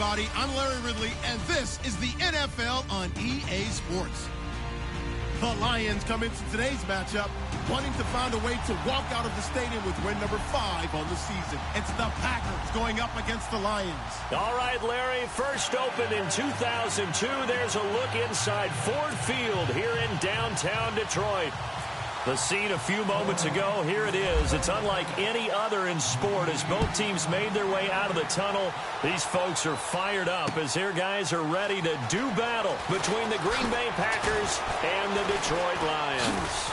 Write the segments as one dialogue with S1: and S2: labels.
S1: everybody. I'm Larry Ridley, and this is the NFL on EA Sports. The Lions come into today's matchup wanting to find a way to walk out of the stadium with win number 5 on the season. It's the Packers going up against the Lions.
S2: All right, Larry, first opened in 2002. There's a look inside Ford Field here in downtown Detroit. The scene a few moments ago, here it is. It's unlike any other in sport as both teams made their way out of the tunnel. These folks are fired up as their guys are ready to do battle between the Green Bay Packers and the Detroit Lions.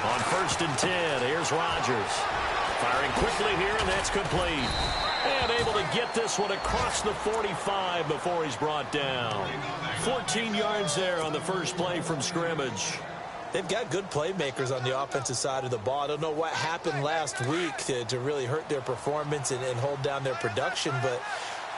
S2: On 1st and 10, here's Rodgers. Firing quickly here, and that's complete. And able to get this one across the 45 before he's brought down. 14 yards there on the first play from scrimmage.
S3: They've got good playmakers on the offensive side of the ball. I don't know what happened last week to really hurt their performance and hold down their production, but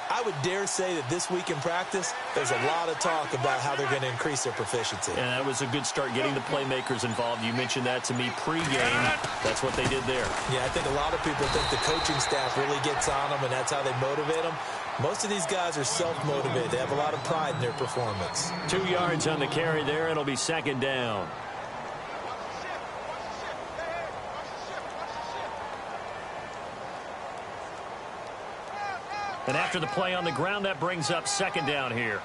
S3: I would dare say that this week in practice, there's a lot of talk about how they're going to increase their proficiency.
S2: And that was a good start getting the playmakers involved. You mentioned that to me pregame. That's what they did there.
S3: Yeah, I think a lot of people think the coaching staff really gets on them, and that's how they motivate them. Most of these guys are self-motivated. They have a lot of pride in their performance.
S2: 2 yards on the carry there. It'll be 2nd down. And after the play on the ground, that brings up 2nd down here.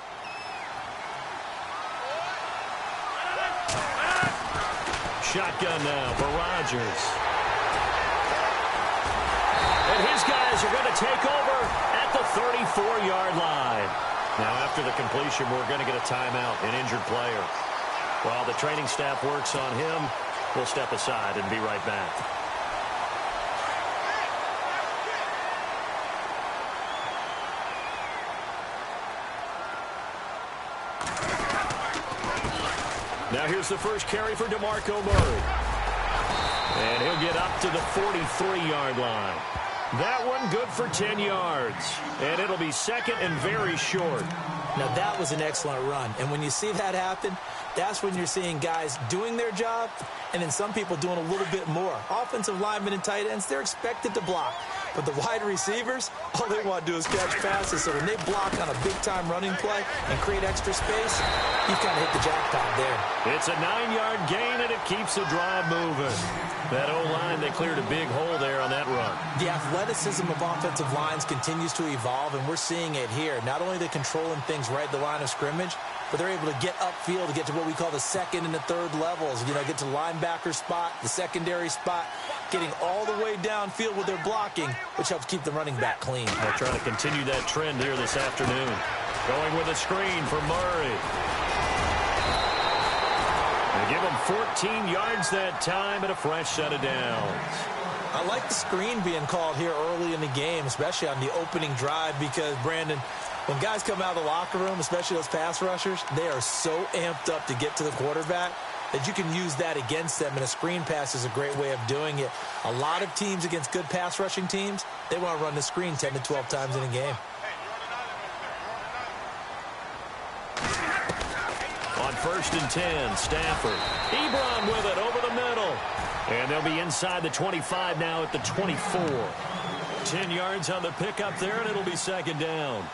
S2: Shotgun now for Rodgers. And his guys are going to take over at the 34-yard line. Now, after the completion, we're going to get a timeout, an injured player. While the training staff works on him, we'll step aside and be right back. Now here's the first carry for DeMarco Murray. And he'll get up to the 43-yard line. That one good for 10 yards. And it'll be 2nd and very short.
S3: Now that was an excellent run. And when you see that happen, that's when you're seeing guys doing their job and then some people doing a little bit more. Offensive linemen and tight ends, they're expected to block. But the wide receivers, all they want to do is catch passes. So when they block on a big-time running play and create extra space, you've kind of hit the jackpot there.
S2: It's a 9-yard gain, and it keeps the drive moving. That O-line, they cleared a big hole there on that run.
S3: The athleticism of offensive lines continues to evolve, and we're seeing it here. Not only are they controlling things right at the line of scrimmage, but they're able to get upfield to get to what we call the 2nd and the 3rd levels. You know, get to the linebacker spot, the secondary spot, getting all the way downfield with their blocking, which helps keep the running back clean.
S2: They're trying to continue that trend here this afternoon. Going with a screen for Murray. They give him 14 yards that time and a fresh set of downs.
S3: I like the screen being called here early in the game, especially on the opening drive, because, Brandon, when guys come out of the locker room, especially those pass rushers, they are so amped up to get to the quarterback that you can use that against them, and a screen pass is a great way of doing it. A lot of teams against good pass rushing teams, they want to run the screen 10 to 12 times in a game.
S2: On 1st and 10, Stafford. Ebron with it over the middle. And they'll be inside the 25 now at the 24. 10 yards on the pickup there, and it'll be 2nd down.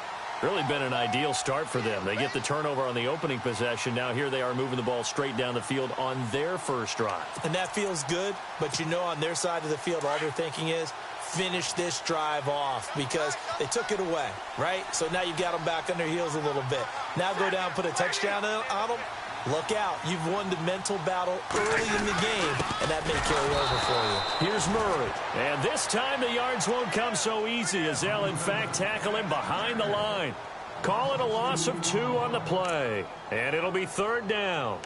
S2: Really been an ideal start for them. They get the turnover on the opening possession. Now here they are moving the ball straight down the field on their first drive.
S3: And that feels good, but you know on their side of the field all they're thinking is finish this drive off because they took it away, right? So now you've got them back on their heels a little bit. Now go down, put a touchdown on them. Look out. You've won the mental battle early in the game, and that may carry over for you.
S2: Here's Murray. And this time the yards won't come so easy as they'll, in fact, tackle him behind the line. Call it a loss of 2 on the play. And it'll be 3rd down.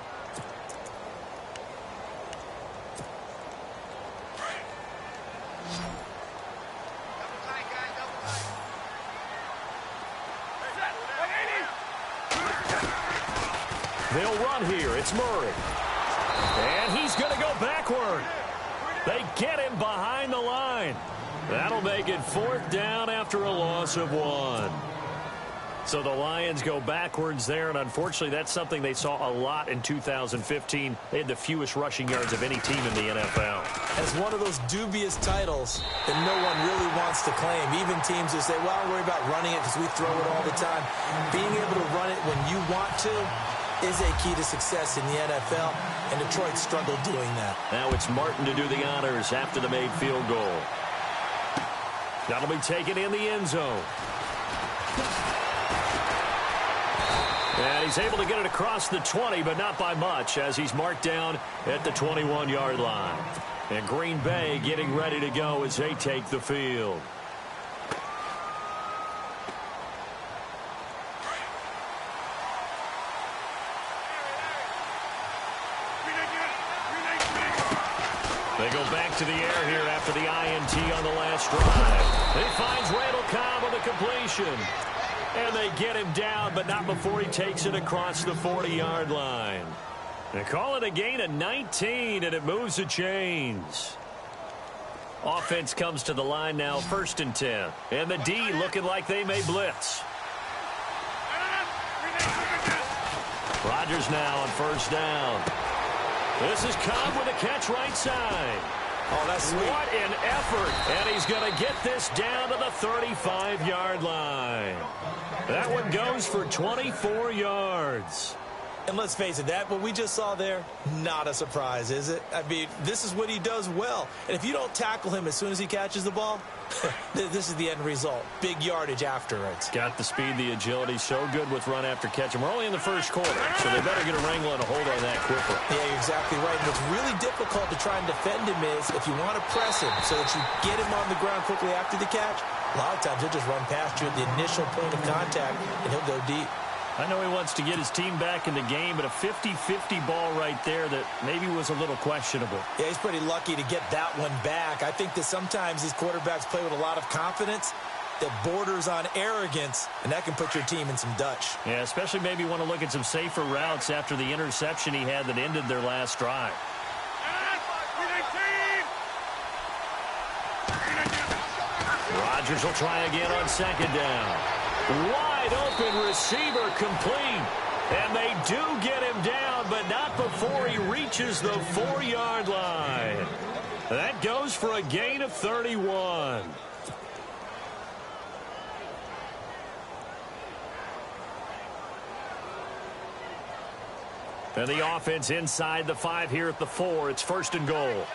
S2: They'll run here. It's Murray. And he's going to go backward. They get him behind the line. That'll make it 4th down after a loss of 1. So the Lions go backwards there, and unfortunately that's something they saw a lot in 2015. They had the fewest rushing yards of any team in the NFL.
S3: As one of those dubious titles that no one really wants to claim. Even teams who say, well, don't worry about running it because we throw it all the time. Being able to run it when you want to is a key to success in the NFL, and Detroit struggled doing that.
S2: Now it's Martin to do the honors after the made field goal. That'll be taken in the end zone. And he's able to get it across the 20, but not by much, as he's marked down at the 21-yard line. And Green Bay getting ready to go as they take the field. They go back to the air here after the INT on the last drive. He finds Randall Cobb on the completion. And they get him down, but not before he takes it across the 40-yard line. They call it a gain of 19, and it moves the chains. Offense comes to the line now, 1st and 10. And the D looking like they may blitz. Rodgers now on 1st down. This is Cobb with a catch right side.
S3: Oh, that's sweet.
S2: What an effort. And he's going to get this down to the 35-yard line. That one goes for 24 yards.
S3: And let's face it, that what we just saw there, not a surprise, is it? I mean, this is what he does well. And if you don't tackle him as soon as he catches the ball, this is the end result. Big yardage afterwards.
S2: Got the speed, the agility, so good with run after catch. And we're only in the 1st quarter, so they better get a wrangle and a hold on that quickly.
S3: Yeah, you're exactly right. And what's really difficult to try and defend him is if you want to press him so that you get him on the ground quickly after the catch, a lot of times he'll just run past you at the initial point of contact, and he'll go deep.
S2: I know he wants to get his team back in the game, but a 50-50 ball right there that maybe was a little questionable.
S3: Yeah, he's pretty lucky to get that one back. I think that sometimes these quarterbacks play with a lot of confidence that borders on arrogance, and that can put your team in some Dutch.
S2: Yeah, especially maybe want to look at some safer routes after the interception he had that ended their last drive. Rodgers will try again on 2nd down. Wide open receiver complete. And they do get him down, but not before he reaches the 4-yard line. That goes for a gain of 31. And the offense inside the 5 here at the 4. It's 1st and goal.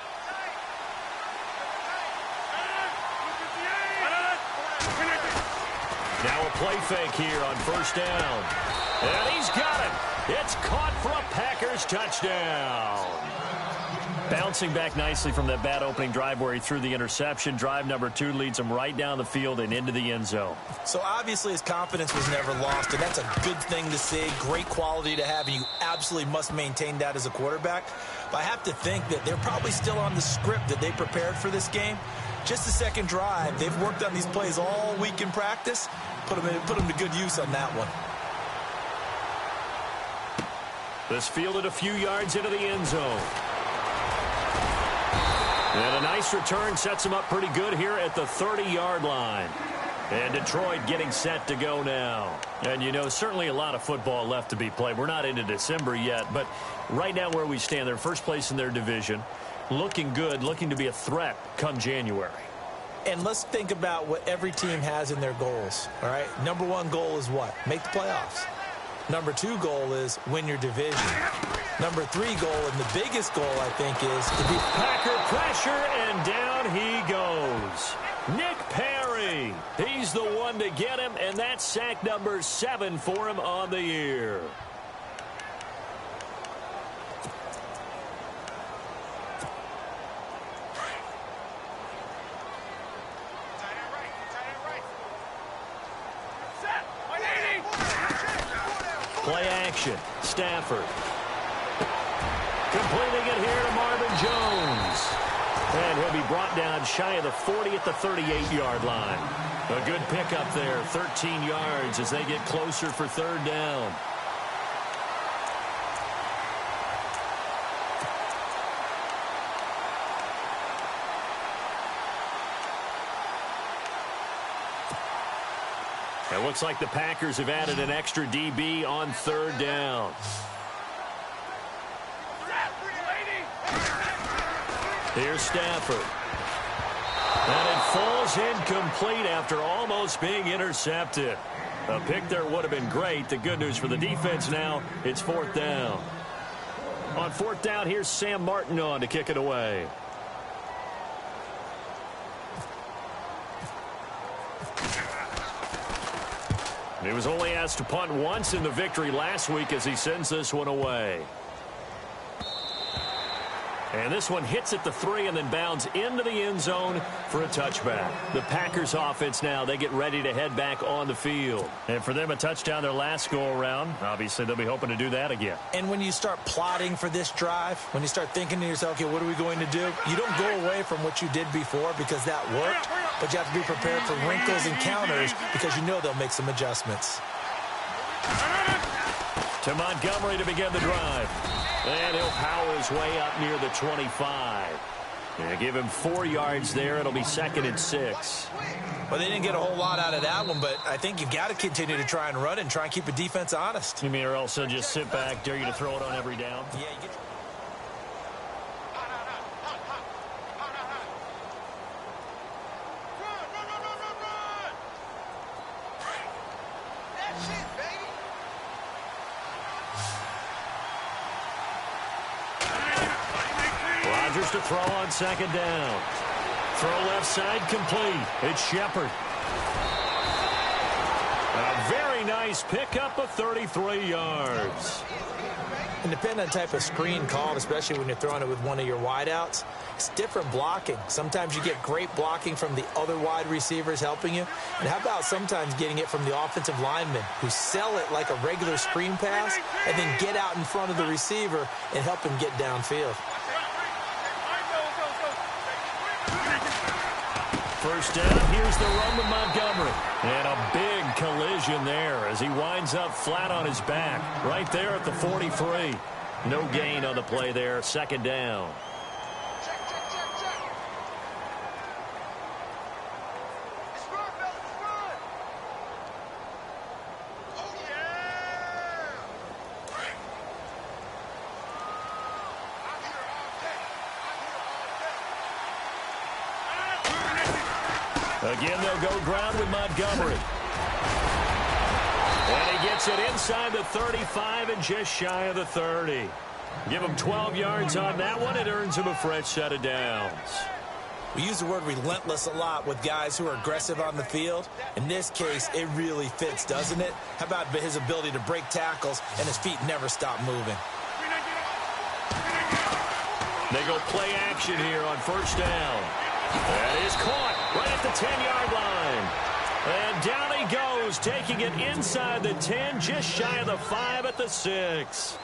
S2: Now a play fake here on 1st down. And he's got it. It's caught for a Packers touchdown. Bouncing back nicely from that bad opening drive where he threw the interception. Drive number 2 leads him right down the field and into the end zone.
S3: So obviously his confidence was never lost, and that's a good thing to see. Great quality to have, and you absolutely must maintain that as a quarterback. But I have to think that they're probably still on the script that they prepared for this game. Just the 2nd drive. They've worked on these plays all week in practice. Put them to good use on that one.
S2: This fielded a few yards into the end zone. And a nice return sets him up pretty good here at the 30-yard line. And Detroit getting set to go now. And, you know, certainly a lot of football left to be played. We're not into December yet, but right now where we stand, they're 1st place in their division. Looking good, looking to be a threat come January.
S3: And let's think about what every team has in their goals, all right? Number 1 goal is what? Make the playoffs. Number 2 goal is win your division. Number 3 goal, and the biggest goal, I think, is to be
S2: Packer pressure, and down he goes. Nick Perry. He's the one to get him, and that's sack number 7 for him on the year. Play action. Stafford. Completing it here to Marvin Jones. And he'll be brought down shy of the 40 at the 38-yard line. A good pickup there, 13 yards as they get closer for third down. It looks like the Packers have added an extra DB on third down. Here's Stafford. And it falls incomplete after almost being intercepted. A pick there would have been great. The good news for the defense now, it's fourth down. On fourth down, here's Sam Martin on to kick it away. He was only asked to punt once in the victory last week as he sends this one away. And this one hits at the 3 and then bounds into the end zone for a touchback. The Packers offense now, they get ready to head back on the field. And for them, a touchdown their last go-around. Obviously, they'll be hoping to do that again.
S3: And when you start plotting for this drive, when you start thinking to yourself, okay, what are we going to do? You don't go away from what you did before because that worked, but you have to be prepared for wrinkles and counters because you know they'll make some adjustments.
S2: To Montgomery to begin the drive. And he'll power his way up near the 25. And give him 4 yards there. It'll be 2nd and 6.
S3: Well, they didn't get a whole lot out of that one, but I think you've got to continue to try and run and try and keep the defense honest.
S2: You mean or else they'll just sit back, dare you to throw it on every down?
S3: Yeah, you get...
S2: To throw on second down. Throw left side complete. It's Shepard. A very nice pickup of 33 yards.
S3: And depending on the type of screen called, especially when you're throwing it with one of your wideouts, it's different blocking. Sometimes you get great blocking from the other wide receivers helping you. And how about sometimes getting it from the offensive linemen who sell it like a regular screen pass and then get out in front of the receiver and help him get downfield.
S2: First down, here's the run with Montgomery. And a big collision there as he winds up flat on his back. Right there at the 43. No gain on the play there, second down. Again, they'll go ground with Montgomery. And he gets it inside the 35 and just shy of the 30. Give him 12 yards on that one. It earns him a fresh set of downs.
S3: We use the word relentless a lot with guys who are aggressive on the field. In this case, it really fits, doesn't it? How about his ability to break tackles and his feet never stop moving?
S2: They go play action here on first down. That is caught right at the 10-yard line. And down he goes, taking it inside the 10, just shy of the 5 at the 6.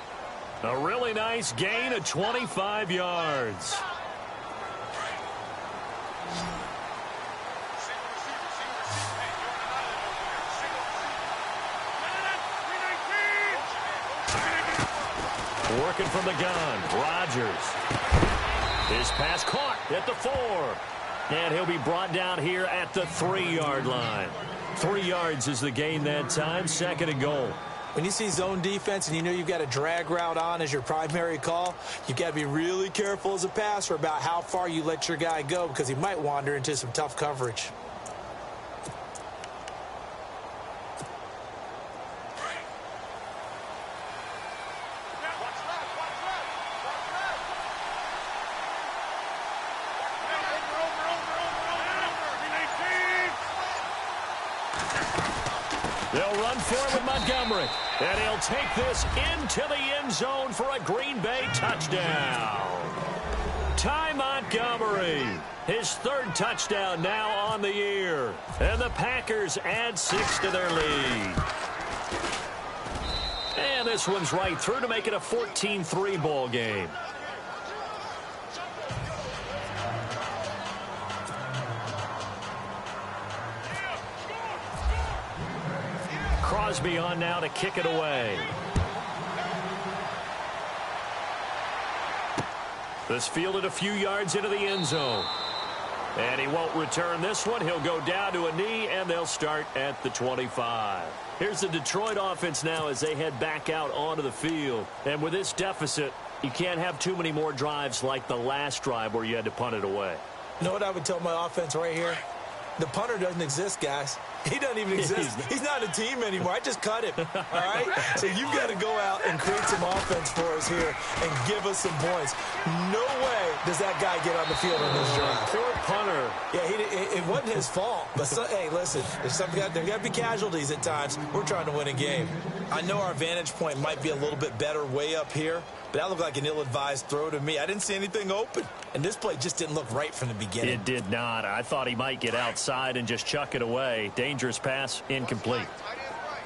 S2: A really nice gain of 25 yards. Working from the gun, Rodgers. His pass caught at the 4. And he'll be brought down here at the 3-yard line. 3 yards is the gain that time, 2nd and goal.
S3: When you see zone defense and you know you've got a drag route on as your primary call, you've got to be really careful as a passer about how far you let your guy go because he might wander into some tough coverage.
S2: They'll run for it with Montgomery. And he'll take this into the end zone for a Green Bay touchdown. Ty Montgomery, his third touchdown now on the year. And the Packers add 6 to their lead. And this one's right through to make it a 14-3 ball game. Crosby on now to kick it away. This fielded a few yards into the end zone. And he won't return this one. He'll go down to a knee, and they'll start at the 25. Here's the Detroit offense now as they head back out onto the field. And with this deficit, you can't have too many more drives like the last drive where you had to punt it away.
S3: You know what I would tell my offense right here? The punter doesn't exist, guys. He doesn't even exist. He's not a team anymore. I just cut him, all right? So you've got to go out and create some offense for us here and give us some points. No way does that guy get on the field on this drive.
S2: Poor punter.
S3: Yeah, it wasn't his fault. But, hey, listen, there got to be casualties at times. We're trying to win a game. I know our vantage point might be a little bit better way up here, but that looked like an ill-advised throw to me. I didn't see anything open. And this play just didn't look right from the beginning.
S2: It did not. I thought he might get outside and just chuck it away. Dangerous pass, incomplete.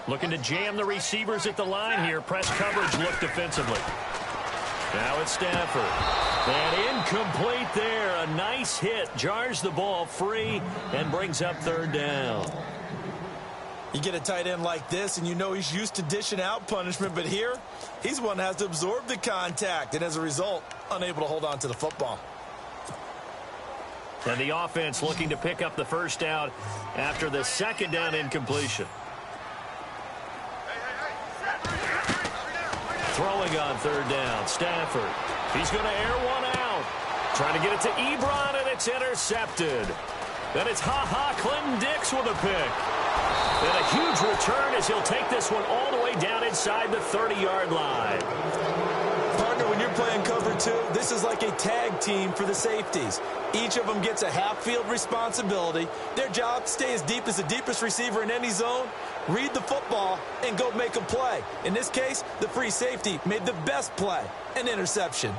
S2: Looking to jam the receivers at the line here. Press coverage look defensively. Now it's Stafford. And incomplete there. A nice hit. Jars the ball free and brings up third down.
S3: You get a tight end like this, and you know he's used to dishing out punishment, but here, he's one that has to absorb the contact, and as a result, unable to hold on to the football.
S2: And the offense looking to pick up the first down after the second down incompletion. Throwing on third down, Stafford. He's going to air one out. Trying to get it to Ebron, and it's intercepted. Then it's Clinton Dix with a pick. And a huge return as he'll take this one all the way down inside the 30-yard line.
S3: Partner, when you're playing cover two, this is like a tag team for the safeties. Each of them gets a half-field responsibility. Their job, stay as deep as the deepest receiver in any zone, read the football, and go make a play. In this case, the free safety made the best play, an interception.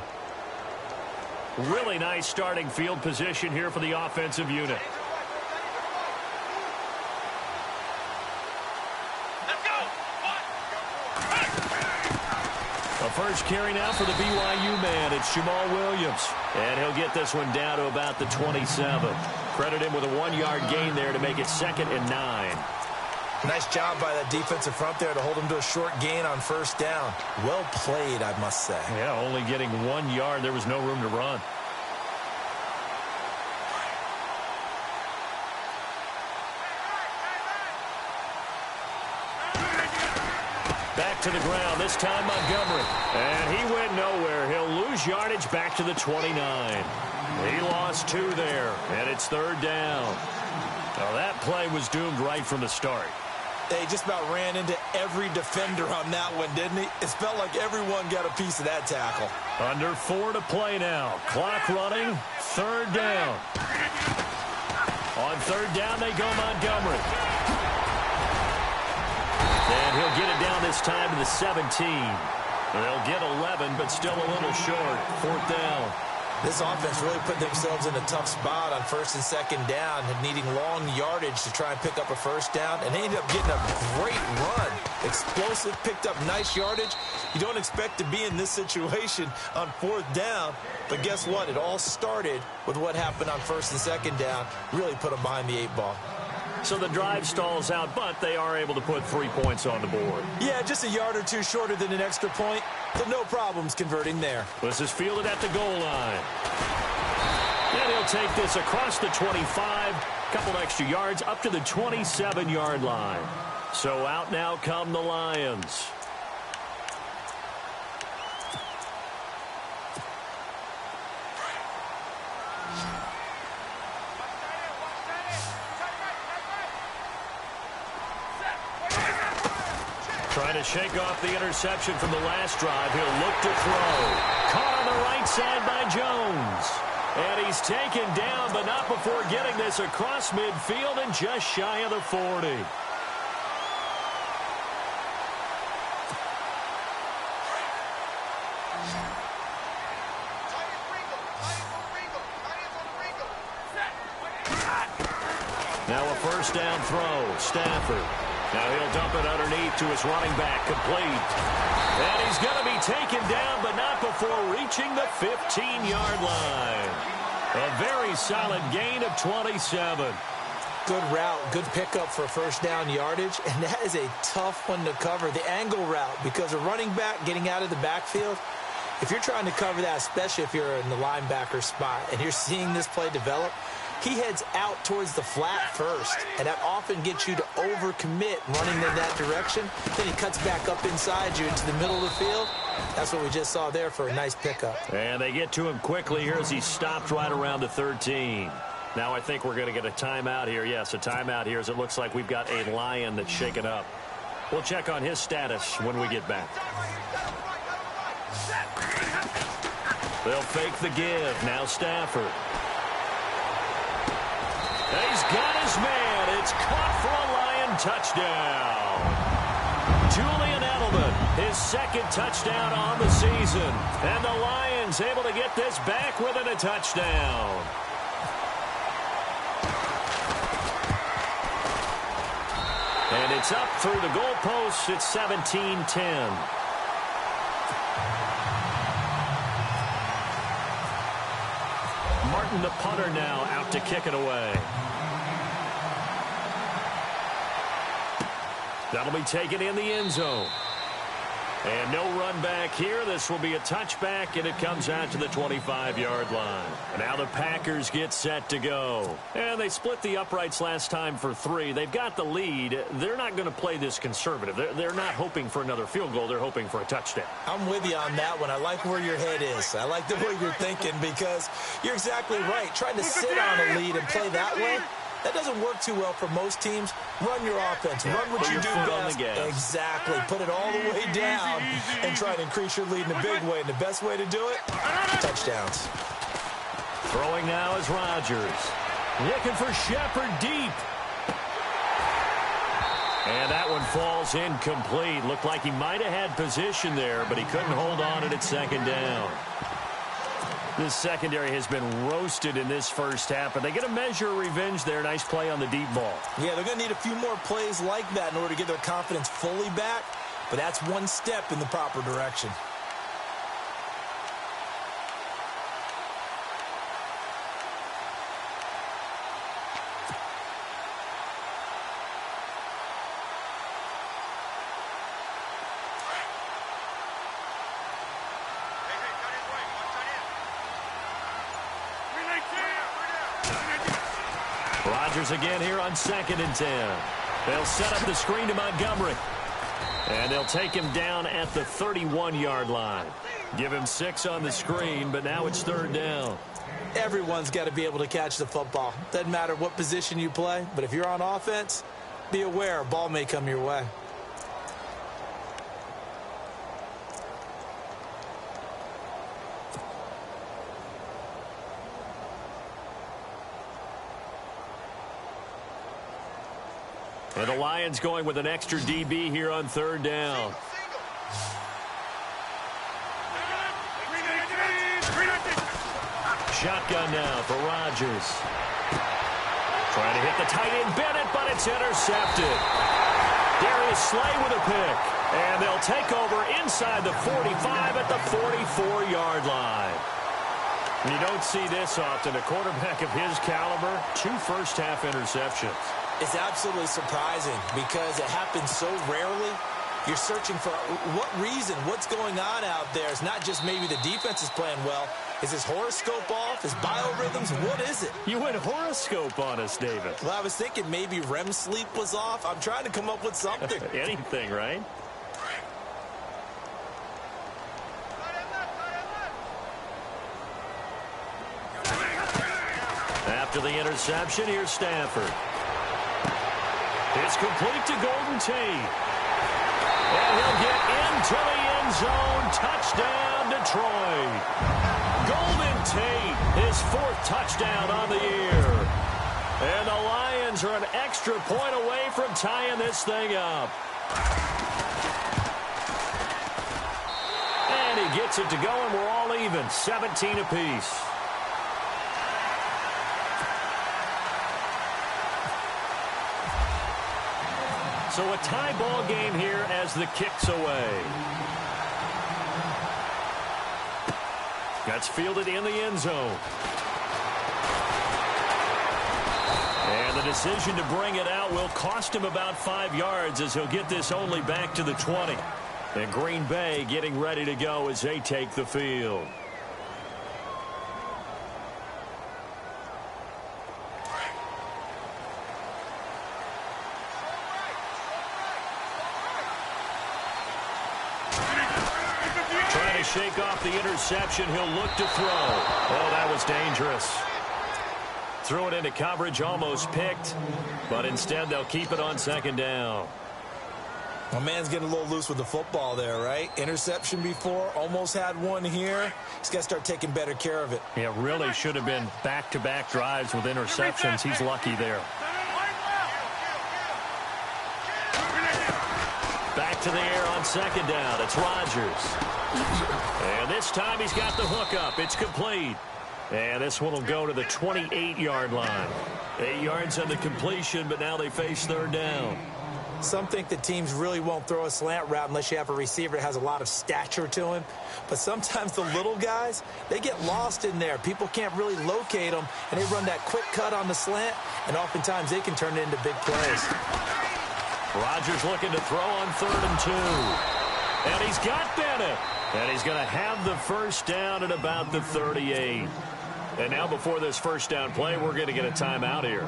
S2: Really nice starting field position here for the offensive unit. First carry now for the BYU man. It's Jamal Williams. And he'll get this one down to about the 27. Credit him with a 1-yard gain there to make it 2nd and 9.
S3: Nice job by that defensive front there to hold him to a short gain on first down. Well played, I must say.
S2: Yeah, only getting 1 yard. There was no room to run. Back to the ground, this time Montgomery. And he went nowhere. He'll lose yardage back to the 29. He lost 2 there, and it's third down. Now that play was doomed right from the start.
S3: They just about ran into every defender on that one, didn't he? It felt like everyone got a piece of that tackle.
S2: Under 4 to play now. Clock running, third down. On third down, they go Montgomery. And he'll get it down this time to the 17. They'll get 11, but still a little short. Fourth down.
S3: This offense really put themselves in a tough spot on first and second down, needing long yardage to try and pick up a first down, and they ended up getting a great run. Explosive, picked up nice yardage. You don't expect to be in this situation on fourth down, but guess what? It all started with what happened on first and second down. Really put them behind the 8 ball.
S2: So the drive stalls out, but they are able to put 3 points on the board.
S3: Yeah, just a yard or 2 shorter than an extra point, so no problems converting there.
S2: This is fielded at the goal line. And he'll take this across the 25, couple extra yards up to the 27-yard line. So out now come the Lions. Trying to shake off the interception from the last drive. He'll look to throw. Caught on the right side by Jones. And he's taken down, but not before getting this across midfield and just shy of the 40. Now a first down throw. Stafford. Now he'll dump it underneath to his running back. Complete. And he's going to be taken down, but not before reaching the 15-yard line. A very solid gain of 27.
S3: Good route, good pickup for first down yardage, and that is a tough one to cover, the angle route, because a running back getting out of the backfield, if you're trying to cover that, especially if you're in the linebacker spot, and you're seeing this play develop, he heads out towards the flat first, and that often gets you to overcommit running in that direction. Then he cuts back up inside you into the middle of the field. That's what we just saw there for a nice pickup.
S2: And they get to him quickly here as he stopped right around the 13. Now I think we're going to get a timeout here. Yes, a timeout here as it looks like we've got a Lion that's shaken up. We'll check on his status when we get back. They'll fake the give. Now Stafford. He's got his man. It's caught for a Lion touchdown. Julian Edelman, his second touchdown on the season. And the Lions able to get this back within a touchdown. And it's up through the goalposts. It's 17-10. Martin, the punter, now out to kick it away. That'll be taken in the end zone. And no run back here. This will be a touchback, and it comes out to the 25-yard line. And now the Packers get set to go. And they split the uprights last time for 3. They've got the lead. They're not going to play this conservative. They're not hoping for another field goal. They're hoping for a touchdown. I'm
S3: with you on that one. I like where your head is. I like the way you're thinking because you're exactly right. Trying to sit on a lead and play that way, that doesn't work too well for most teams. Run your offense. Run what you do best. Exactly. Put it all the way down and try to increase your lead in a big way. And the best way to do it, touchdowns.
S2: Throwing now is Rodgers. Looking for Shepard deep. And that one falls incomplete. Looked like he might have had position there, but he couldn't hold on and it's second down. This secondary has been roasted in this first half, but they get a measure of revenge there. Nice play on the deep ball.
S3: Yeah, they're going to need a few more plays like that in order to get their confidence fully back, but that's one step in the proper direction.
S2: Rodgers again here on 2nd and 10. They'll set up the screen to Montgomery. And they'll take him down at the 31-yard line. Give him 6 on the screen, but now it's 3rd down.
S3: Everyone's got to be able to catch the football. Doesn't matter what position you play, but if you're on offense, be aware a ball may come your way.
S2: And the Lions going with an extra DB here on 3rd down. Shotgun now for Rodgers. Trying to hit the tight end Bennett, but it's intercepted. Darius Slay with a pick. And they'll take over inside the 45 at the 44-yard line. You don't see this often. A quarterback of his caliber, 2 first-half interceptions.
S3: It's absolutely surprising because it happens so rarely. You're searching for what reason, what's going on out there. It's not just maybe the defense is playing well. Is his horoscope off? His biorhythms? What is it?
S2: You went horoscope on us, David.
S3: Well, I was thinking maybe REM sleep was off. I'm trying to come up with something.
S2: Anything, right? After the interception, here's Stafford. It's complete to Golden Tate. And he'll get into the end zone. Touchdown, Detroit. Golden Tate, his 4th touchdown on the year. And the Lions are an extra point away from tying this thing up. And he gets it to go, and we're all even, 17 apiece. So a tie ball game here as the kick's away. That's fielded in the end zone. And the decision to bring it out will cost him about 5 yards as he'll get this only back to the 20. And Green Bay getting ready to go as they take the field. Trying to shake off the interception. He'll look to throw. Oh, that was dangerous. Threw it into coverage, almost picked, but instead they'll keep it on second down.
S3: My man's getting a little loose with the football there, right? Interception before, almost had one here. He's got to start taking better care of it.
S2: Yeah, really should have been back-to-back drives with interceptions. He's lucky there. Back to the air on second down. It's Rodgers. And this time he's got the hook up. It's complete. And this one will go to the 28-yard line. 8 yards on the completion, but now they face third down.
S3: Some think that teams really won't throw a slant route unless you have a receiver that has a lot of stature to him. But sometimes the little guys, they get lost in there. People can't really locate them, and they run that quick cut on the slant, and oftentimes they can turn it into big plays.
S2: Rodgers looking to throw on 3rd and 2. And he's got Bennett. And he's going to have the first down at about the 38. And now before this first down play, we're going to get a timeout here,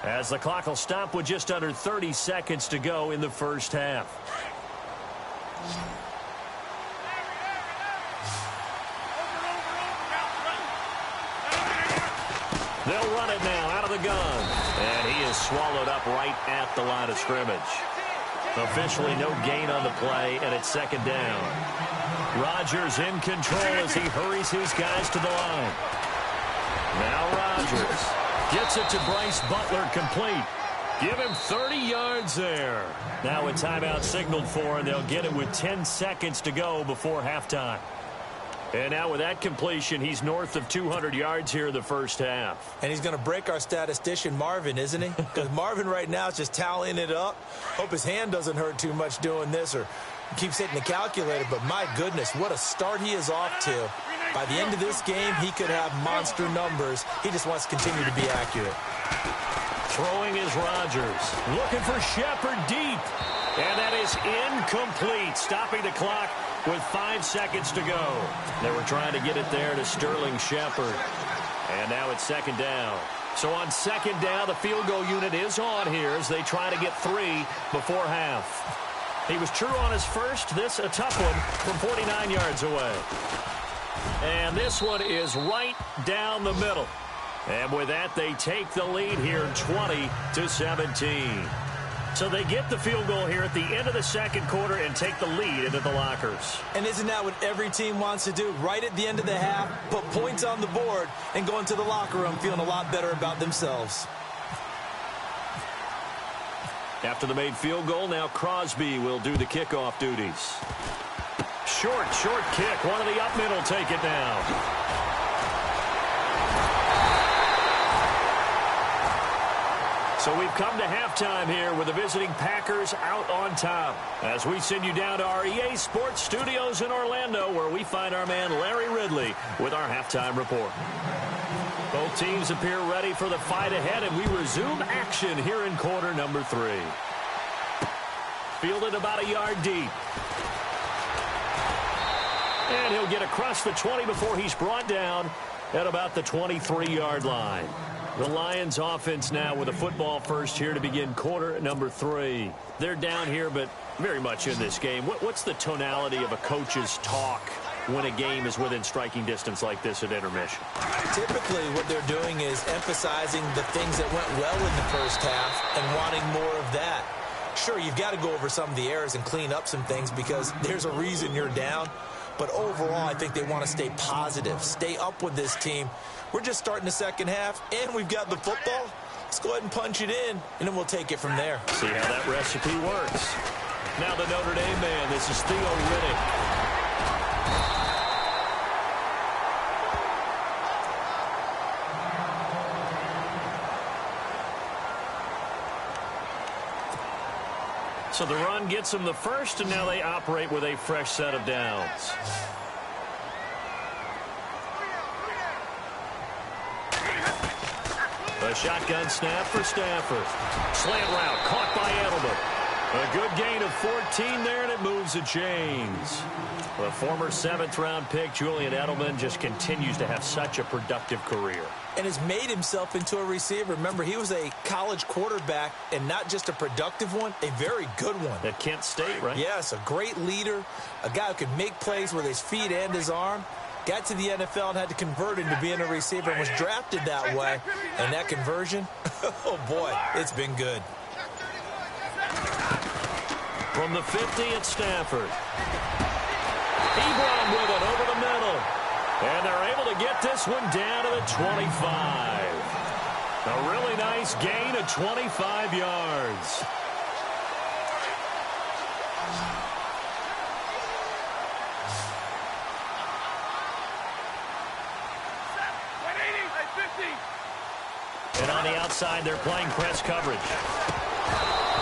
S2: as the clock will stop with just under 30 seconds to go in the first half. They'll run it now out of the gun. And he is swallowed up right at the line of scrimmage. Officially no gain on the play, and it's second down. Rodgers in control as he hurries his guys to the line. Now Rodgers gets it to Bryce Butler, complete. Give him 30 yards there. Now a timeout signaled for, and they'll get it with 10 seconds to go before halftime. And now with that completion, he's north of 200 yards here in the first half.
S3: And he's going to break our statistician, Marvin, isn't he? Because Marvin right now is just tallying it up. Hope his hand doesn't hurt too much doing this, or keeps hitting the calculator. But my goodness, what a start he is off to. By the end of this game, he could have monster numbers. He just wants to continue to be accurate.
S2: Throwing is Rodgers. Looking for Shepard deep. And that is incomplete. Stopping the clock with 5 seconds to go. They were trying to get it there to Sterling Shepard. And now it's second down. So on second down, the field goal unit is on here as they try to get 3 before half. He was true on his first. This a tough one from 49 yards away. And this one is right down the middle. And with that, they take the lead here 20-17. So they get the field goal here at the end of the second quarter and take the lead into the lockers.
S3: And isn't that what every team wants to do? Right at the end of the half, put points on the board and go into the locker room feeling a lot better about themselves.
S2: After the made field goal, now Crosby will do the kickoff duties. Short kick. One of the up middle take it down. So we've come to halftime here with the visiting Packers out on top, as we send you down to our EA Sports Studios in Orlando, where we find our man Larry Ridley with our halftime report. Both teams appear ready for the fight ahead, and we resume action here in quarter number 3. Fielded about a yard deep. And he'll get across the 20 before he's brought down at about the 23-yard line. The Lions offense now with a football first here to begin quarter number 3. They're down here, but very much in this game. What's the tonality of a coach's talk when a game is within striking distance like this at intermission?
S3: Typically what they're doing is emphasizing the things that went well in the first half and wanting more of that. Sure, you've got to go over some of the errors and clean up some things because there's a reason you're down. But overall, I think they want to stay positive, stay up with this team. We're just starting the second half, and we've got the football. Let's go ahead and punch it in, and then we'll take it from there.
S2: See how that recipe works. Now the Notre Dame man, this is Theo Riddick. So the run gets them the first, and now they operate with a fresh set of downs. A shotgun snap for Stafford. Slant route caught by Edelman. A good gain of 14 there, and it moves the chains. The former 7th-round pick, Julian Edelman, just continues to have such a productive career.
S3: And has made himself into a receiver. Remember, he was a college quarterback, and not just a productive one, a very good one.
S2: At Kent State, right?
S3: Yes, a great leader, a guy who could make plays with his feet and his arm. Got to the NFL and had to convert into being a receiver and was drafted that way. And that conversion, oh boy, it's been good.
S2: From the 50 at Stafford. Ebron with it over the middle. And they're able to get this one down to the 25. A really nice gain of 25 yards. And on the outside, they're playing press coverage.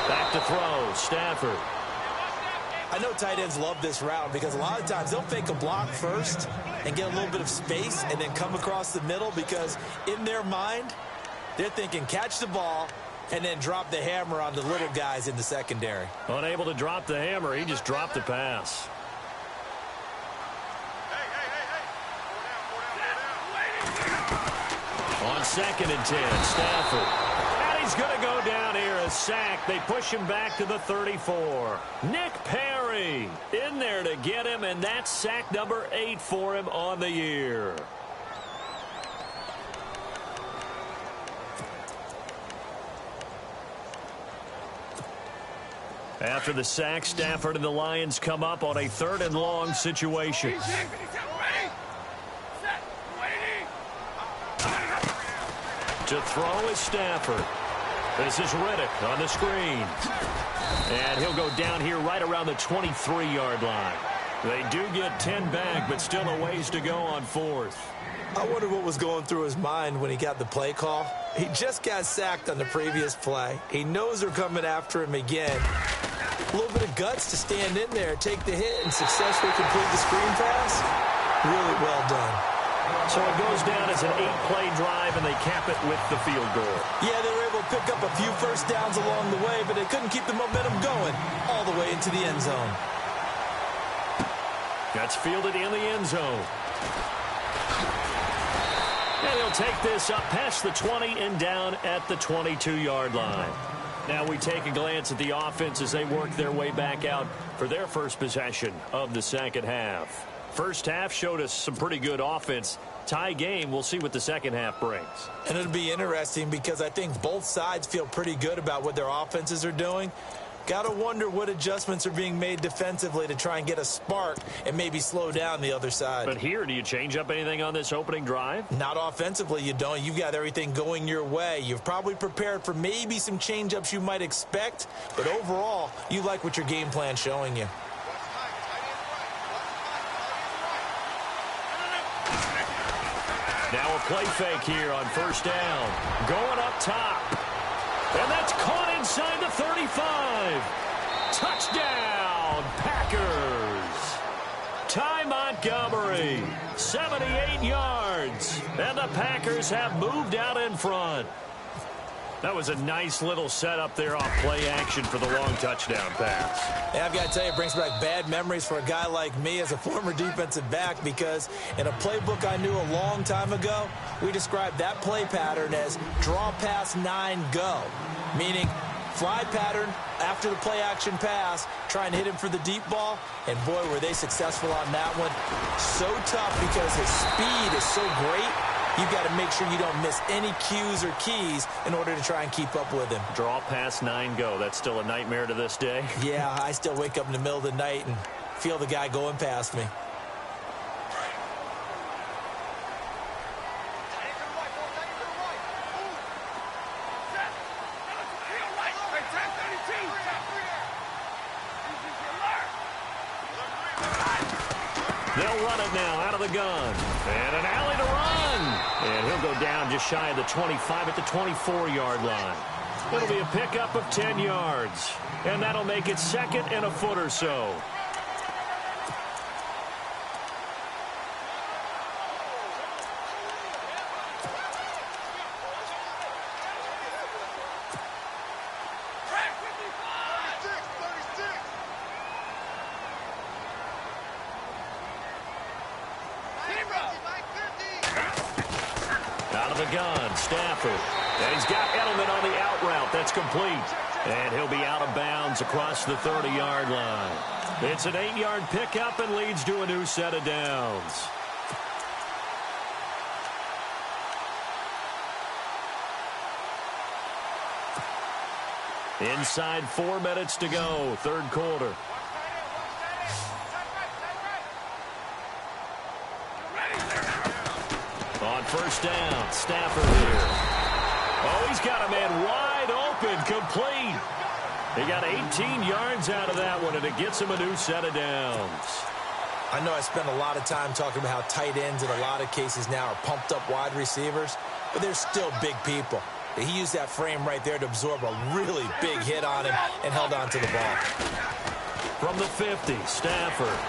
S2: Back to throw, Stafford.
S3: I know tight ends love this route because a lot of times they'll fake a block first and get a little bit of space and then come across the middle because in their mind, they're thinking catch the ball and then drop the hammer on the little guys in the secondary.
S2: Unable to drop the hammer, he just dropped the pass. On 2nd and 10, Stafford. And he's going to go down here, a sack. They push him back to the 34. Nick Perry in there to get him, and that's sack number 8 for him on the year. After the sack, Stafford and the Lions come up on a 3rd and long situation. To throw is Stafford. This is Riddick on the screen. And he'll go down here right around the 23-yard line. They do get 10 back, but still a ways to go on 4th.
S3: I wonder what was going through his mind when he got the play call. He just got sacked on the previous play. He knows they're coming after him again. A little bit of guts to stand in there, take the hit, and successfully complete the screen pass. Really well done.
S2: So it goes down as an 8-play drive, and they cap it with the field goal.
S3: Yeah, they were able to pick up a few first downs along the way, but they couldn't keep the momentum going all the way into the end zone.
S2: That's fielded in the end zone. And he'll take this up past the 20 and down at the 22-yard line. Now we take a glance at the offense as they work their way back out for their first possession of the second half. First half showed us some pretty good offense. Tie game, we'll see what the second half brings.
S3: And it'll be interesting because I think both sides feel pretty good about what their offenses are doing. Got to wonder what adjustments are being made defensively to try and get a spark and maybe slow down the other side.
S2: But here, do you change up anything on this opening drive?
S3: Not offensively, you don't. You've got everything going your way. You've probably prepared for maybe some change-ups you might expect, but overall, you like what your game plan's showing you.
S2: Now a play fake here on first down. Going up top. And that's caught inside the 35. Touchdown, Packers. Ty Montgomery, 78 yards. And the Packers have moved out in front. That was a nice little setup there off play action for the long touchdown pass.
S3: Yeah, I've got to tell you, it brings back bad memories for a guy like me as a former defensive back because in a playbook I knew a long time ago, we described that play pattern as draw pass 9 go, meaning fly pattern after the play action pass, trying to hit him for the deep ball, and boy, were they successful on that one. So tough because his speed is so great. You've got to make sure you don't miss any cues or keys in order to try and keep up with him.
S2: Draw pass 9 go. That's still a nightmare to this day.
S3: Yeah, I still wake up in the middle of the night and feel the guy going past me.
S2: They'll run it now out of the gun. And an alley to run. And he'll go down just shy of the 25 at the 24-yard line. It'll be a pickup of 10 yards. And that'll make it second and a foot or so.
S3: Out of the gun, Stafford.
S2: And he's got Edelman on the out route. That's complete. And he'll be out of bounds across the 30-yard line. It's an 8-yard pickup and leads to a new set of downs. Inside 4 minutes to go, third quarter. On first down, Stafford here. Oh, he's got a man wide open, complete. He got 18 yards out of that one, and it gets him a new set of downs.
S3: I know I spend a lot of time talking about how tight ends in a lot of cases now are pumped up wide receivers, but they're still big people. He used that frame right there to absorb a really big hit on him and held on to the ball.
S2: From the 50, Stafford.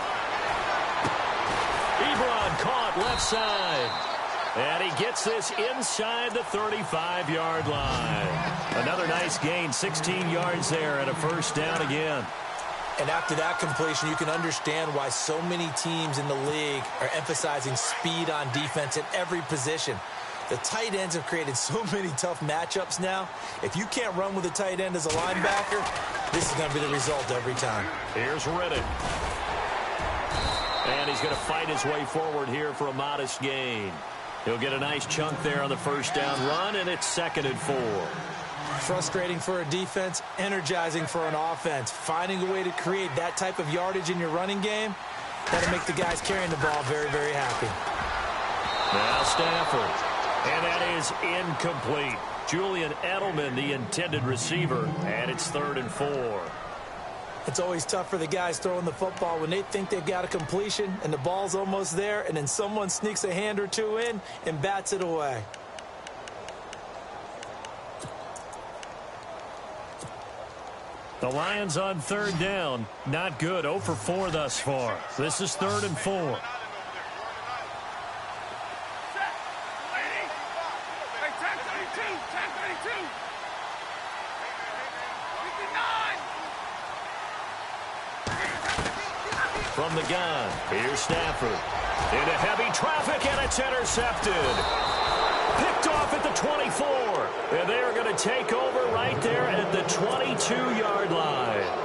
S2: Ebron caught left side. And he gets this inside the 35-yard line. Another nice gain, 16 yards there and a first down again.
S3: And after that completion, you can understand why so many teams in the league are emphasizing speed on defense at every position. The tight ends have created so many tough matchups now. If you can't run with a tight end as a linebacker, this is going to be the result every time.
S2: Here's Riddick. And he's going to fight his way forward here for a modest gain. He'll get a nice chunk there on the first down run, and it's 2nd and 4.
S3: Frustrating for a defense, energizing for an offense. Finding a way to create that type of yardage in your running game, that'll make the guys carrying the ball very, very happy.
S2: Now Stafford. And that is incomplete. Julian Edelman, the intended receiver, and it's 3rd and 4.
S3: It's always tough for the guys throwing the football when they think they've got a completion and the ball's almost there, and then someone sneaks a hand or two in and bats it away.
S2: The Lions on 3rd down. Not good. 0 for 4 thus far. This is 3rd and 4. From the gun, here's Stafford. Into heavy traffic, and it's intercepted. Picked off at the 24. And they are going to take over right there at the 22-yard line.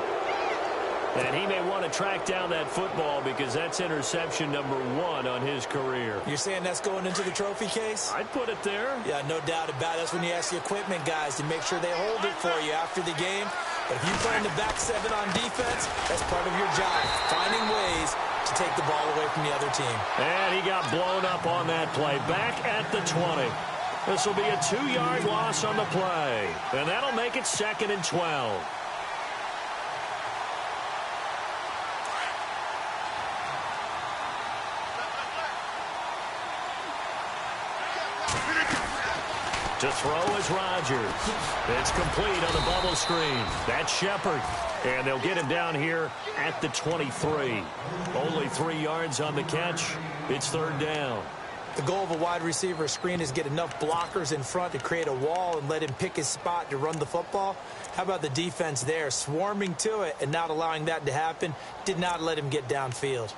S2: And he may want to track down that football because that's interception number 1 on his career.
S3: You're saying that's going into the trophy case?
S2: I'd put it there.
S3: Yeah, no doubt about it. That's when you ask the equipment guys to make sure they hold it for you after the game. But if you play in the back 7 on defense, that's part of your job, finding ways to take the ball away from the other team.
S2: And he got blown up on that play. Back at the 20. This will be a 2-yard loss on the play. And that'll make it 2nd and 12. To throw is Rodgers. It's complete on the bubble screen. That's Shepard. And they'll get him down here at the 23. Only 3 yards on the catch. It's 3rd down.
S3: The goal of a wide receiver screen is get enough blockers in front to create a wall and let him pick his spot to run the football. How about the defense there, swarming to it and not allowing that to happen? Did not let him get downfield.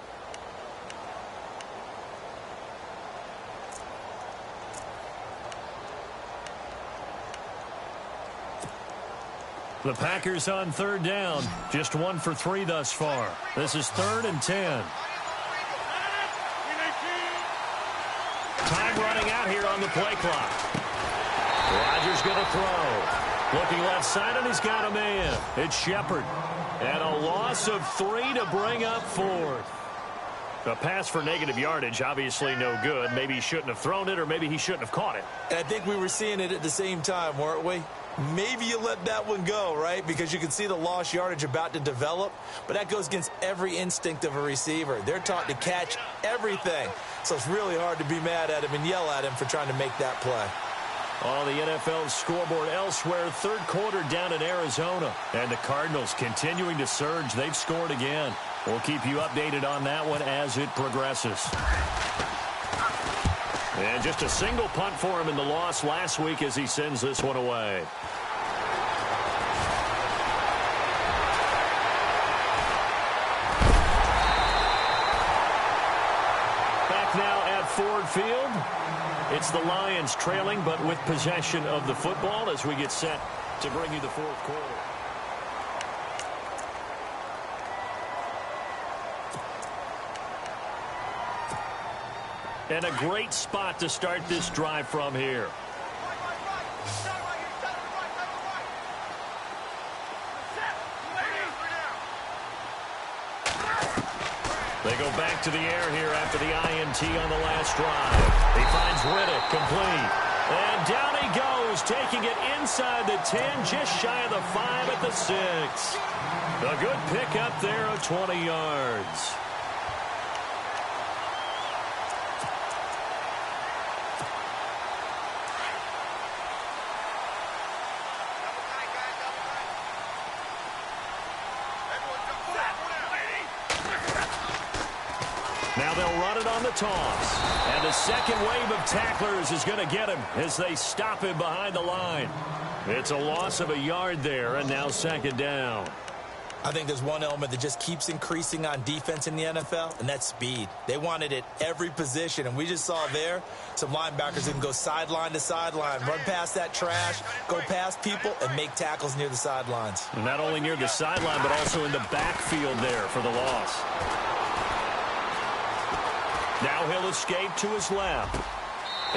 S2: The Packers on 3rd down. Just 1 for 3 thus far. This is 3rd and 10. Time running out here on the play clock. Rodgers going to throw. Looking left side, and he's got a man. It's Shepard. And a loss of 3 to bring up 4th. A pass for negative yardage, obviously no good. Maybe he shouldn't have thrown it, or maybe he shouldn't have caught it.
S3: And I think we were seeing it at the same time, weren't we? Maybe you let that one go, right? Because you can see the lost yardage about to develop. But that goes against every instinct of a receiver. They're taught to catch everything. So it's really hard to be mad at him and yell at him for trying to make that play.
S2: On the NFL scoreboard elsewhere, third quarter down in Arizona. And the Cardinals continuing to surge. They've scored again. We'll keep you updated on that one as it progresses. And just a single punt for him in the loss last week as he sends this one away. Back now at Ford Field. It's the Lions trailing, but with possession of the football as we get set to bring you the fourth quarter. And a great spot to start this drive from here. They go back to the air here after the INT on the last drive. He finds Riddick complete. And down he goes, taking it inside the 10, just shy of the 5 at the 6. A good pickup there of 20 yards. Now they'll run it on the toss. And the second wave of tacklers is going to get him as they stop him behind the line. It's a loss of a yard there, and now second down.
S3: I think there's one element that just keeps increasing on defense in the NFL, and that's speed. They want it at every position, and we just saw there some linebackers that can go sideline to sideline, run past that trash, go past people, and make tackles near the sidelines.
S2: And not only near the sideline, but also in the backfield there for the loss. Now he'll escape to his left.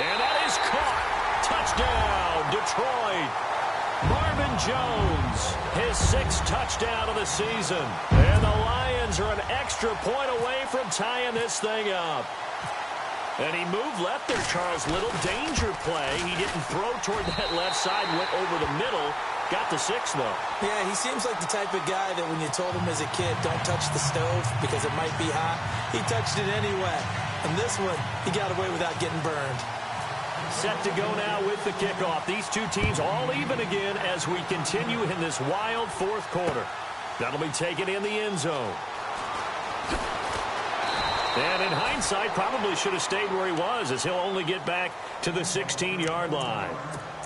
S2: And that is caught. Touchdown, Detroit. Marvin Jones, his 6th touchdown of the season. And the Lions are an extra point away from tying this thing up. And he moved left there, Charles. Little danger play. He didn't throw toward that left side, went over the middle. Got the 6, though.
S3: Yeah, he seems like the type of guy that when you told him as a kid, don't touch the stove because it might be hot, he touched it anyway. And this one, he got away without getting burned.
S2: Set to go now with the kickoff. These two teams all even again as we continue in this wild fourth quarter. That'll be taken in the end zone. And in hindsight, probably should have stayed where he was as he'll only get back to the 16-yard line.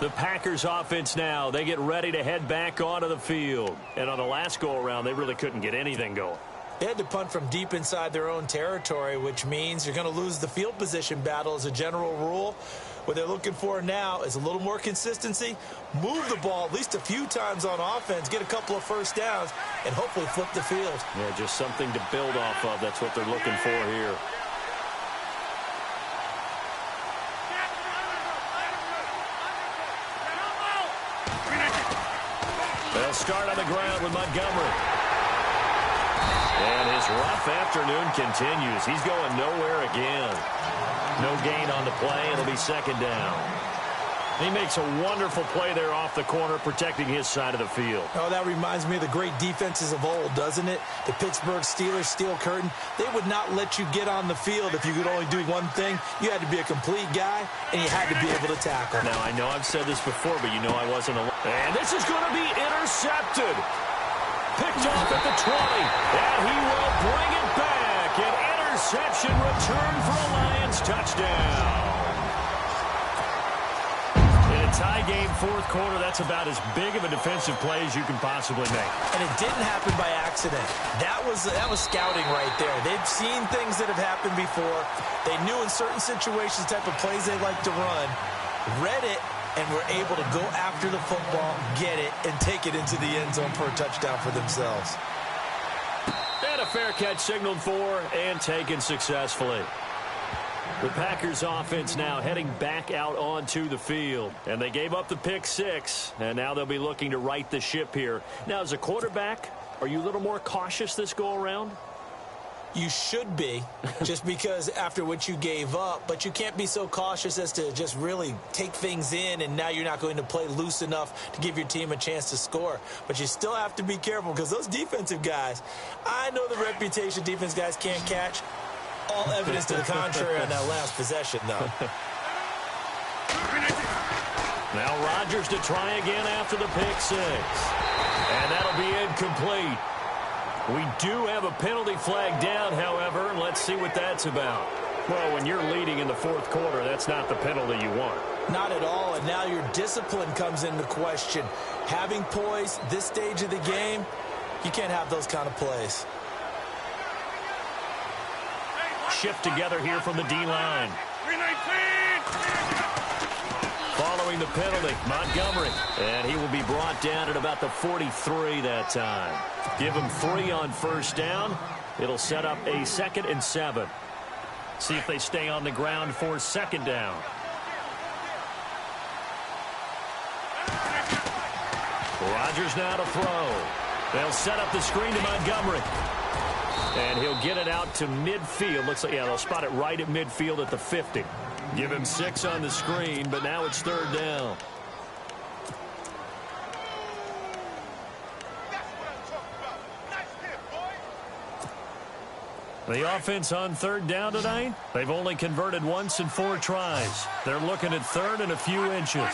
S2: The Packers offense now, they get ready to head back onto the field. And on the last go-around, they really couldn't get anything going.
S3: They had to punt from deep inside their own territory, which means you're going to lose the field position battle as a general rule. What they're looking for now is a little more consistency, move the ball at least a few times on offense, get a couple of first downs, and hopefully flip the field.
S2: Yeah, just something to build off of. That's what they're looking for here. They'll start on the ground with Montgomery. And his rough afternoon continues. He's going nowhere again. No gain on the play. It'll be second down. He makes a wonderful play there off the corner, protecting his side of the field.
S3: Oh, that reminds me of the great defenses of old, doesn't it? The Pittsburgh Steelers steel curtain. They would not let you get on the field if you could only do one thing. You had to be a complete guy, and you had to be able to tackle.
S2: Now, I know I've said this before, but you know I wasn't alone. And this is going to be intercepted. Picked off at the 20, and he will bring it back. An interception return for a Lions touchdown. In a tie game, fourth quarter, that's about as big of a defensive play as you can possibly make.
S3: And it didn't happen by accident. That was scouting right there. They've seen things that have happened before. They knew in certain situations the type of plays they like to run, read it, and were able to go after the football, get it, and take it into the end zone for a touchdown for themselves.
S2: And a fair catch signaled for and taken successfully. The Packers offense now heading back out onto the field. And they gave up the pick 6, and now they'll be looking to right the ship here. Now, as a quarterback, are you a little more cautious this go-around?
S3: You should be, just because after what you gave up, but you can't be so cautious as to just really take things in, and now you're not going to play loose enough to give your team a chance to score. But you still have to be careful because those defensive guys, I know the reputation defense guys can't catch. All evidence to the contrary on that last possession, though.
S2: Now Rodgers to try again after the pick six. And that'll be incomplete. We do have a penalty flag down, however. Let's see what that's about. Well, when you're leading in the fourth quarter, that's not the penalty you want.
S3: Not at all, and now your discipline comes into question. Having poise this stage of the game, you can't have those kind of plays.
S2: Shift together here from the D-line. Following the penalty, Montgomery. And he will be brought down at about the 43 that time. Give him 3 on first down. It'll set up a 2nd and 7. See if they stay on the ground for second down. Rodgers now to throw. They'll set up the screen to Montgomery. And he'll get it out to midfield. Looks like, yeah, they'll spot it right at midfield at the 50. Give him 6 on the screen, but now it's third down. The offense on third down tonight, they've only converted once in 4 tries. They're looking at third and a few inches.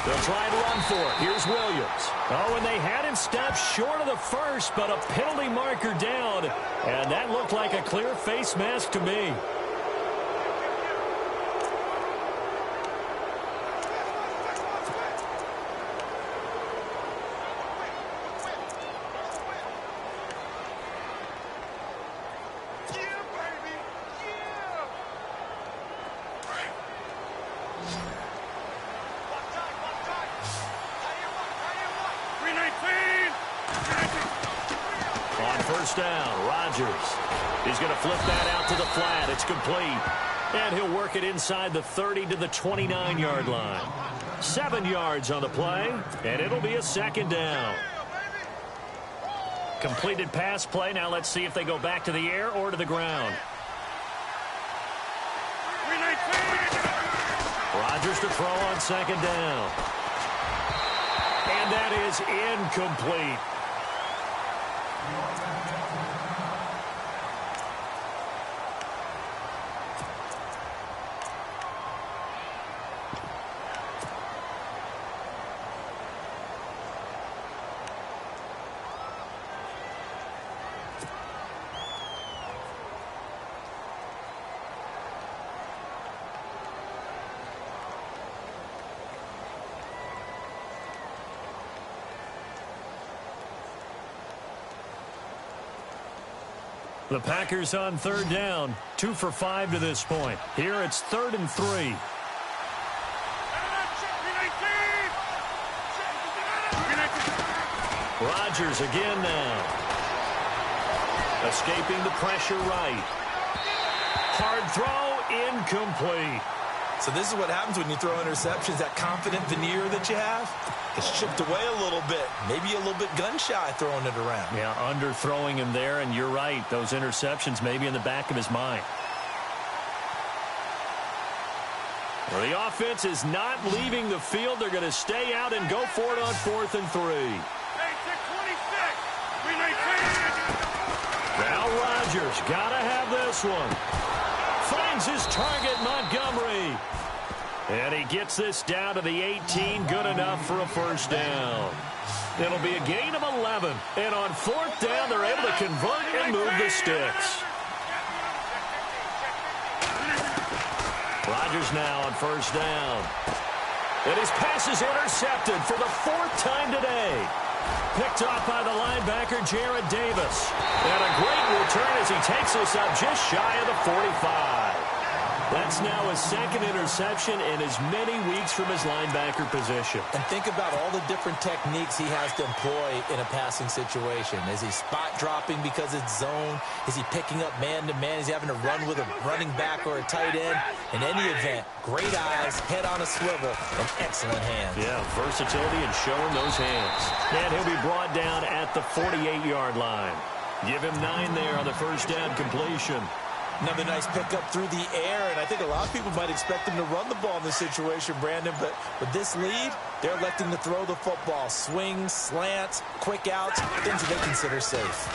S2: They'll try and run for it. Here's Williams. Oh, and they had him stopped short of the first, but a penalty marker down. And that looked like a clear face mask to me. Down, Rodgers. He's going to flip that out to the flat. It's complete. And he'll work it inside the 30 to the 29-yard line. 7 yards on the play, and it'll be a second down. Completed pass play. Now let's see if they go back to the air or to the ground. Rodgers to throw on second down. And that is incomplete. The Packers on third down, 2 for 5 to this point. Here it's 3rd and 3. Rodgers again now. Escaping the pressure right. Hard throw, incomplete.
S3: So this is what happens when you throw interceptions. That confident veneer that you have, it's chipped away a little bit. Maybe a little bit gun-shy throwing it around.
S2: Yeah, underthrowing him there, and you're right. Those interceptions may be in the back of his mind. Well, the offense is not leaving the field. They're going to stay out and go for it on 4th and 3. Now Rodgers got to have this one. Finds his target, Montgomery. And he gets this down to the 18. Good enough for a first down. It'll be a gain of 11. And on 4th down, they're able to convert and move the sticks. Rodgers now on first down. And his pass is intercepted for the 4th time today. Picked off by the linebacker, Jared Davis. And a great return as he takes this up just shy of the 45. That's now his 2nd interception in as many weeks from his linebacker position.
S3: And think about all the different techniques he has to employ in a passing situation. Is he spot dropping because it's zone? Is he picking up man-to-man? Is he having to run with a running back or a tight end? In any event, great eyes, head on a swivel, and excellent hands.
S2: Yeah, versatility and showing those hands. And he'll be brought down at the 48-yard line. Give him 9 there on the first down completion.
S3: Another nice pickup through the air, and I think a lot of people might expect them to run the ball in this situation, Brandon, but with this lead, they're electing to throw the football. Swings, slants, quick outs, things that they consider safe.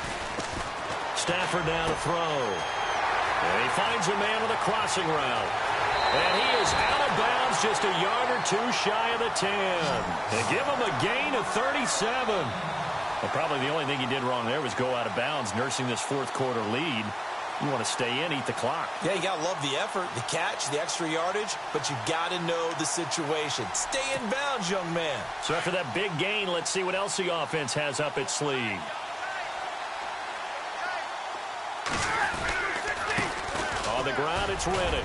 S2: Stafford now to throw. And he finds a man on the crossing route. And he is out of bounds just a yard or two shy of the 10. And give him a gain of 37. Well, probably the only thing he did wrong there was go out of bounds, nursing this fourth quarter lead. You want to stay in, eat the clock.
S3: Yeah, you got to love the effort, the catch, the extra yardage, but you got to know the situation. Stay in bounds, young man.
S2: So after that big gain, let's see what else the offense has up its sleeve. On the ground, it's Reddick.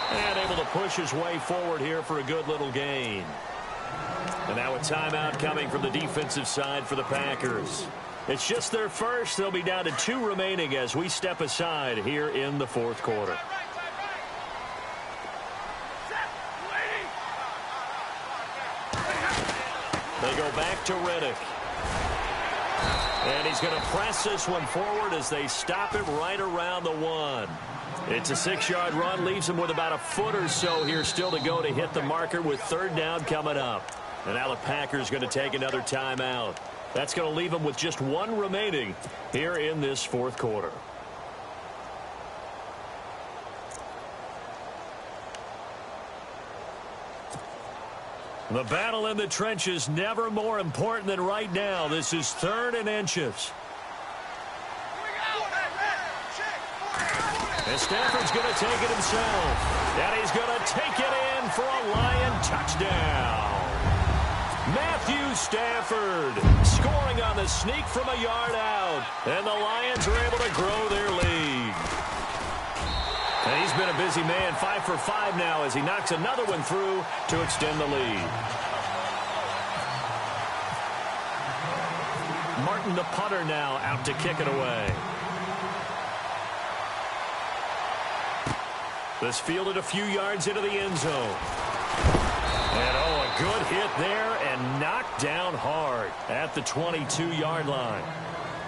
S2: And able to push his way forward here for a good little gain. And now a timeout coming from the defensive side for the Packers. It's just their first. They'll be down to 2 remaining as we step aside here in the fourth quarter. They go back to Reddick. And he's going to press this one forward as they stop him right around the 1. It's a 6-yard run, leaves him with about a foot or so here still to go to hit the marker with third down coming up. And now the Packers going to take another timeout. That's going to leave them with just 1 remaining here in this fourth quarter. The battle in the trenches never more important than right now. This is 3rd and inches. And Stafford's going to take it himself. And he's going to take it in for a Lion touchdown. Matthew Stafford scoring on the sneak from a yard out. And the Lions are able to grow their lead. And he's been a busy man, 5 for 5 now as he knocks another one through to extend the lead. Martin, the punter, now out to kick it away. This fielded a few yards into the end zone. And, oh, a good hit there and knocked down hard at the 22-yard line.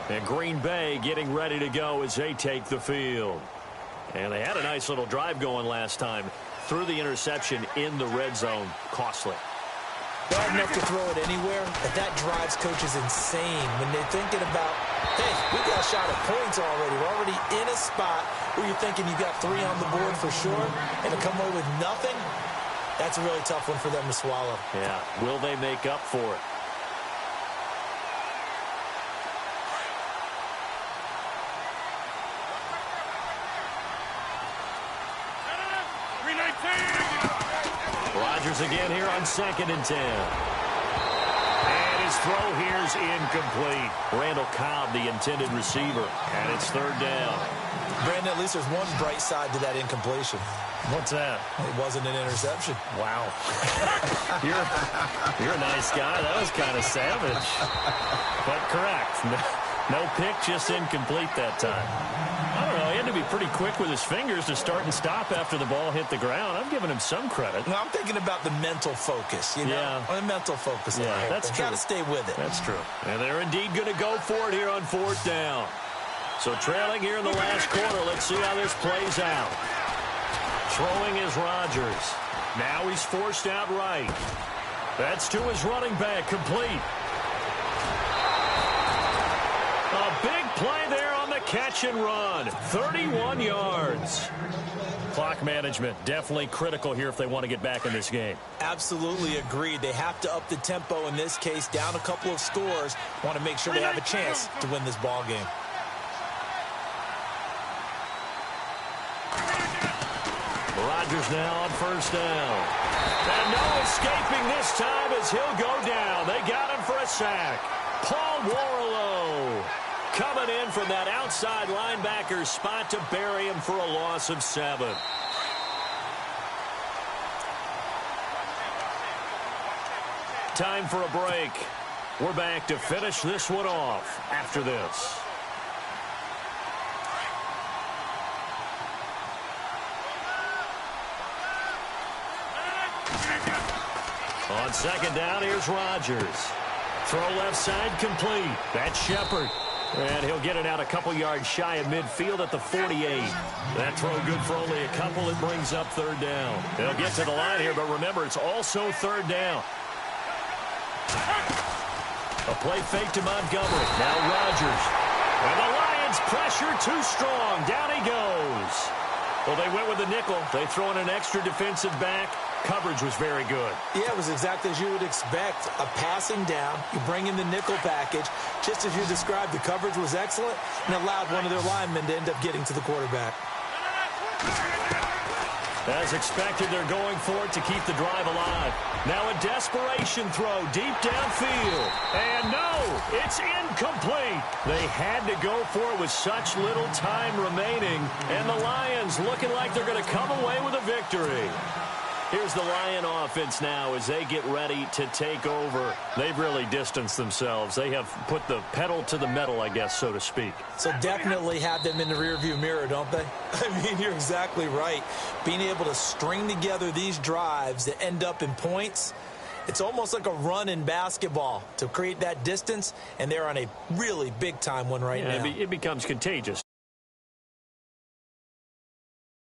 S2: And Green Bay getting ready to go as they take the field. And they had a nice little drive going last time. Threw the interception in the red zone. Costly.
S3: Bad enough to throw it anywhere, but that drives coaches insane when they're thinking about, hey, we got a shot at points already. We're already in a spot where you're thinking you got 3 on the board for sure, and to come away with nothing, that's a really tough one for them to swallow.
S2: Yeah, will they make up for it? Rodgers again here on 2nd and 10. And his throw here's incomplete. Randall Cobb, the intended receiver. And it's 3rd down.
S3: Brandon, at least there's one bright side to that incompletion.
S2: What's that?
S3: It wasn't an interception.
S2: Wow. You're a nice guy. That was kind of savage. But correct. No pick, just incomplete that time. I don't know. He had to be pretty quick with his fingers to start and stop after the ball hit the ground. I'm giving him some credit.
S3: No, I'm thinking about the mental focus, you know?
S2: Yeah.
S3: The mental focus.
S2: Yeah, that's true.
S3: Got to stay with it.
S2: That's true. And they're indeed going to go for it here on 4th down. So trailing here in the last quarter. Let's see how this plays out. Throwing is Rodgers. Now he's forced out right. That's to his running back, complete. A big play there on the catch and run. 31 yards. Clock management definitely critical here if they want to get back in this game.
S3: Absolutely agreed. They have to up the tempo in this case, down a couple of scores. Want to make sure they have a chance to win this ball game.
S2: Rodgers now on 1st down. And no escaping this time as he'll go down. They got him for a sack. Paul Warlow coming in from that outside linebacker spot to bury him for a loss of 7. Time for a break. We're back to finish this one off after this. On 2nd down, here's Rodgers. Throw left side complete. That's Shepard. And he'll get it out a couple yards shy of midfield at the 48. That throw good for only a couple. It brings up third down. They'll get to the line here, but remember, it's also third down. A play fake to Montgomery. Now Rodgers. And the Lions pressure too strong. Down he goes. Well, they went with the nickel. They throw in an extra defensive back. Coverage was very good.
S3: Yeah, it was exactly as you would expect. A passing down. You bring in the nickel package. Just as you described, the coverage was excellent and allowed one of their linemen to end up getting to the quarterback.
S2: As expected, they're going for it to keep the drive alive. Now a desperation throw deep downfield. And no, it's incomplete. They had to go for it with such little time remaining. And the Lions looking like they're going to come away with a victory. Here's the Lion offense now as they get ready to take over. They've really distanced themselves. They have put the pedal to the metal, I guess, so to speak.
S3: So definitely have them in the rearview mirror, don't they? I mean, you're exactly right. Being able to string together these drives that end up in points, it's almost like a run in basketball to create that distance, and they're on a really big-time one right now.
S2: It becomes contagious.